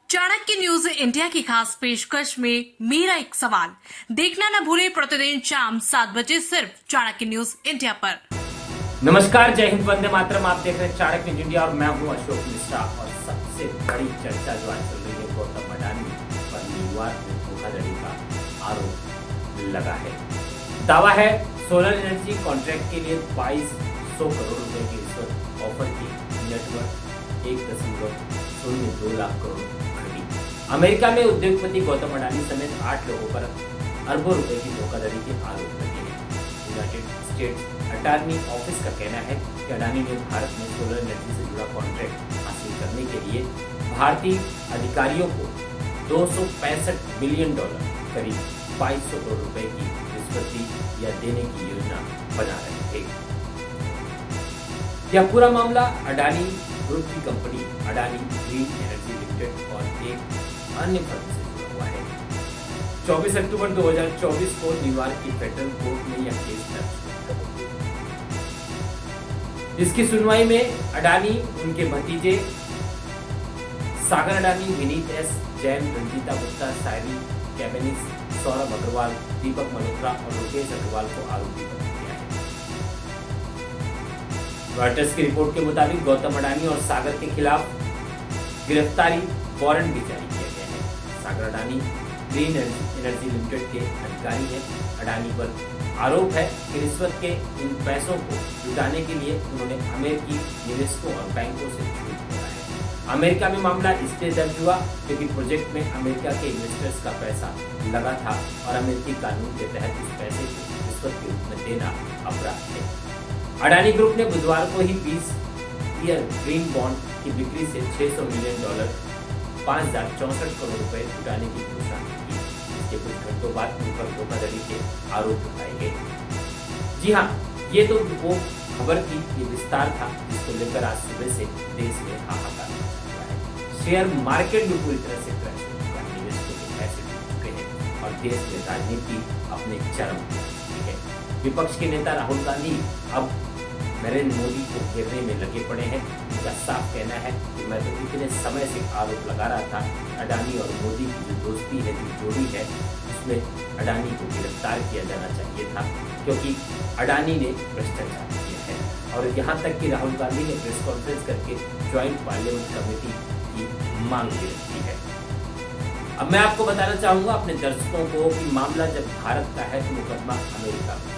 Chanakya news India की खास पेशकश में मेरा एक सवाल देखना न भूले प्रतिदिन शाम 7 बजे सिर्फ चाणक्य न्यूज इंडिया पर। नमस्कार, जय हिंद, वंदे मातरम। आप देख रहे हैं चाणक्य न्यूज इंडिया और मैं हूं अशोक मिश्रा। और सबसे बड़ी चर्चा जो आज चल रही है गौतम अडानी पर न्यूयॉर्क में धोखाधड़ी का आरोप लगा है। दावा है सोलर एनर्जी कॉन्ट्रैक्ट के लिए 2200 करोड़ रुपए की रिश्वत ऑफर की। नेटवर्क 1.02 लाख करोड़ घटी। अमेरिका में उद्योगपति गौतम अडानी समेत 8 लोगों पर अरबों रुपए की धोखाधड़ी के आरोप लगे हैं। यूनाइटेड स्टेट्स अटॉर्नी ऑफिस का कहना है कि अडानी ने भारत में सोलर एनर्जी से जुड़ा कॉन्ट्रैक्ट हासिल करने के लिए भारतीय अधिकारियों को $265 मिलियन करीब 2200 करोड़ रुपए की रिश्वत दी या देने की योजना बना रहे थे। यह पूरा मामला अडानी ग्रुप की company Adani green energy limited और एक अन्य फर्म से जुड़ा हुआ है। 24 अक्टूबर 2024 को न्यूयॉर्क की फेडरल कोर्ट में यह केस दर्ज हुआ। इसकी सुनवाई में अडानी, उनके भतीजे सागर अडानी, विनीत एस जैन, रंजीता गुप्ता, सायरी कैबेनिस, सौरभ अग्रवाल, दीपक मल्होत्रा और रुकेश अग्रवाल को आरोपी बनाया गया है। रॉयटर्स की रिपोर्ट के मुताबिक गौतम अडानी और सागर के खिलाफ गिरफ्तारी वारंट भी जारी किया गया है। सागर अडानी ग्रीन एनर्जी लिमिटेड के अधिकारी हैं। अडानी पर आरोप है कि रिश्वत के इन पैसों को जुटाने के लिए उन्होंने अमेरिकी निवेशकों और बैंकों से छूट लिया है। अमेरिका में मामला इसलिए दर्ज हुआ क्योंकि प्रोजेक्ट में अमेरिका के इन्वेस्टर्स का पैसा लगा था और अमेरिकी कानून के तहत उस पैसे को रिश्वत के रूप में देना अपराध है। अडानी ग्रुप ने बुधवार को ही 20 ईयर ग्रीन बॉन्ड की बिक्री से $600 मिलियन 5064 करोड़ रुपए जुटाने की घोषणा की। इसके कुछ घंटों बाद उन पर धोखाधड़ी के आरोप उठाए गए। जी हाँ, ये तो वो खबर की ये विस्तार था जिसको लेकर आज सुबह से देश में हाहाकार मचा हुआ है। शेयर मार्केट भी पूरी तरह से क्रैश हो चुका है। निवेशकों के पैसे डूब चुके हैं और देश में राजनीति अपने चरम पर पहुंची है। विपक्ष के नेता राहुल गांधी अब नरेंद्र मोदी को घेरने में लगे पड़े हैं। उनका साफ कहना है कि मैं तो इतने समय से आरोप लगा रहा था अडानी और मोदी की जो दोस्ती है, जो जोड़ी है, उसमें अडानी को गिरफ्तार किया जाना चाहिए था क्योंकि अडानी ने भ्रष्टाचार किया है। और यहाँ तक कि राहुल गांधी ने प्रेस कॉन्फ्रेंस करके ज्वाइंट पार्लियामेंट कमेटी की मांग भी रखी है। अब मैं आपको बताना चाहूंगा अपने दर्शकों को कि मामला जब भारत का है तो मुकदमा अमेरिका में।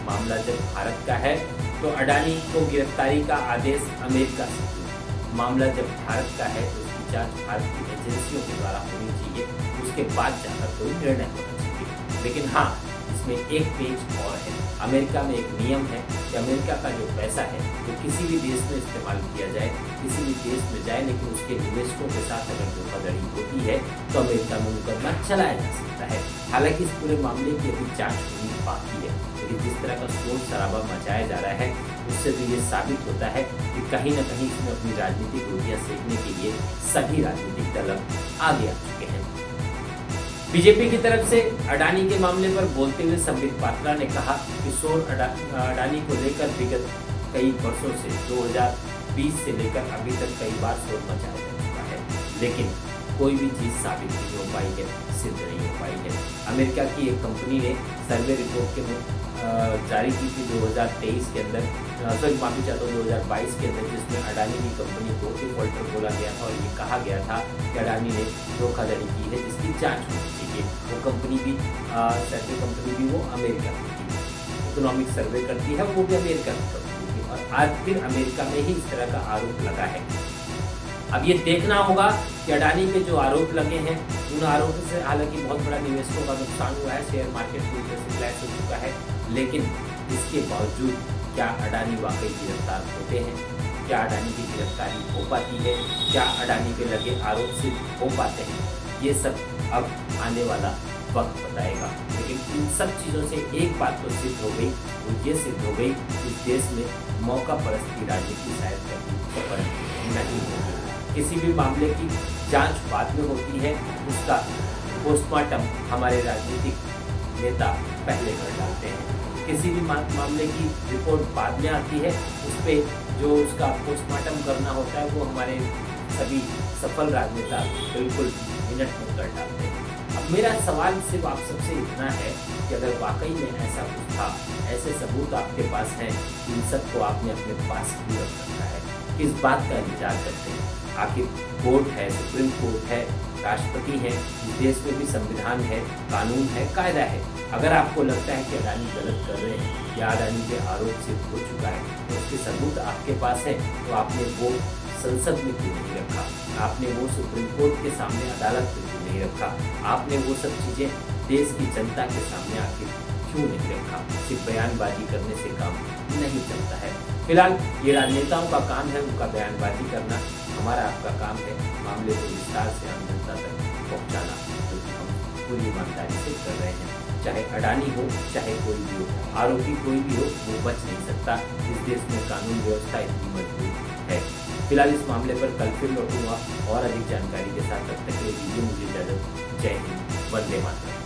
मामला जब भारत का है तो अडानी को गिरफ्तारी का आदेश अमेरिका से हुआ। मामला जब भारत का है तो उसकी जांच भारत की एजेंसियों के द्वारा होनी चाहिए, उसके बाद जाकर कोई निर्णय होना चाहिए। लेकिन हाँ, इसमें एक पेच और है। अमेरिका में एक नियम है कि अमेरिका का जो पैसा है वो किसी भी देश में इस्तेमाल किया जाए, किसी भी देश में जाए, लेकिन उसके निवेशकों के साथ अगर धोखाधड़ी होती है तो अमेरिका में मुकदमा चलाया जा सकता है। हालांकि इस पूरे मामले की अभी जांच होनी बाकी है, लेकिन जिस तरह का शोर शराबा मचाया जा रहा है उससे तो ये साबित होता है कि कहीं न कहीं इसमें अपनी राजनीतिक रोटियां सेकने के लिए सभी राजनीतिक दल आगे आ चुके हैं। बीजेपी की तरफ से अडानी के मामले पर बोलते हुए संबित पात्रा ने कहा कि शोर अडानी को लेकर विगत कई वर्षों से 2020 से लेकर अभी तक कई बार शोर मचाया जा चुका है, लेकिन कोई भी चीज साबित नहीं हो पाई है, सिद्ध नहीं हो पाई है। अमेरिका की एक कंपनी ने सर्वे रिपोर्ट के जारी की थी 2023 के अंदर, माफी चाहता हूँ 2022 के अंदर, जिसमें अडानी की कंपनी को डिफॉल्टर बोला गया था और ये कहा गया था कि अडानी ने धोखाधड़ी की है जिसकी जांच होनी चाहिए। वो कंपनी भी सर्वे कंपनी भी वो अमेरिका की थी, इकोनॉमिक सर्वे करती है, वो भी अमेरिका की कंपनी थी। और आज फिर अमेरिका में ही इस तरह का आरोप लगा है। अब ये देखना होगा कि अडानी के जो आरोप लगे हैं उन आरोपों से हालांकि बहुत बड़ा निवेशकों का नुकसान हुआ है, शेयर मार्केट पूरी तरह से क्रैश हो चुका है, लेकिन इसके बावजूद क्या अडानी वाकई गिरफ्तार होते हैं? क्या अडानी की गिरफ्तारी हो पाती है? क्या अडानी के लगे आरोप सिद्ध हो पाते हैं? ये सब अब आने वाला वक्त बताएगा। लेकिन इन सब चीज़ों से एक बात तो सिद्ध हो गई, वो ये सिद्ध हो गई कि इस देश में मौका परस्त की राजनीति शायद कभी सफल नहीं होगी। किसी भी मामले की जांच बाद में होती है, उसका पोस्टमार्टम हमारे राजनीतिक नेता पहले कर डालते हैं। किसी भी मामले की रिपोर्ट बाद में आती है, उस पर जो उसका पोस्टमार्टम करना होता है वो हमारे सभी सफल राजनेता बिल्कुल मिनट में कर डालते हैं। अब मेरा सवाल सिर्फ आप सबसे इतना है कि अगर वाकई में ऐसा कुछ था, ऐसे सबूत आपके पास हैं, इन सबको आपने अपने पास क्यों रख रखा है? किस बात का इंतजार करते हैं? आखिर कोर्ट है, सुप्रीम कोर्ट है, राष्ट्रपति है, इस देश में भी संविधान है, कानून है, कायदा है। अगर आपको लगता है कि अडानी गलत कर रहे हैं या अडानी के आरोप सिद्ध हो चुका है तो उसके सबूत आपके पास है, तो आपने वो संसद में क्यों नहीं रखा? आपने वो सुप्रीम कोर्ट के सामने, अदालत में क्यों नहीं रखा? आपने वो सब चीजें देश की जनता के सामने आखिर क्यों नहीं रखा? सिर्फ बयानबाजी करने से काम नहीं चलता है। फिलहाल ये राजनेताओं का काम है, उनका बयानबाजी करना। हमारा आपका काम है मामले को विस्तार से आम जनता तक पहुंचाना, जो कि हम पूरी ईमानदारी से कर रहे हैं। चाहे अडानी हो, चाहे कोई भी हो, आरोपी कोई भी हो, वो बच नहीं सकता। इस देश में कानून व्यवस्था इतनी मजबूत है। फिलहाल इस मामले पर कल फिर लौटूंगा और अधिक जानकारी के साथ। तब तक के लिए दीजिए मुझे इजाजत। जय हिंद, वंदे मातरम।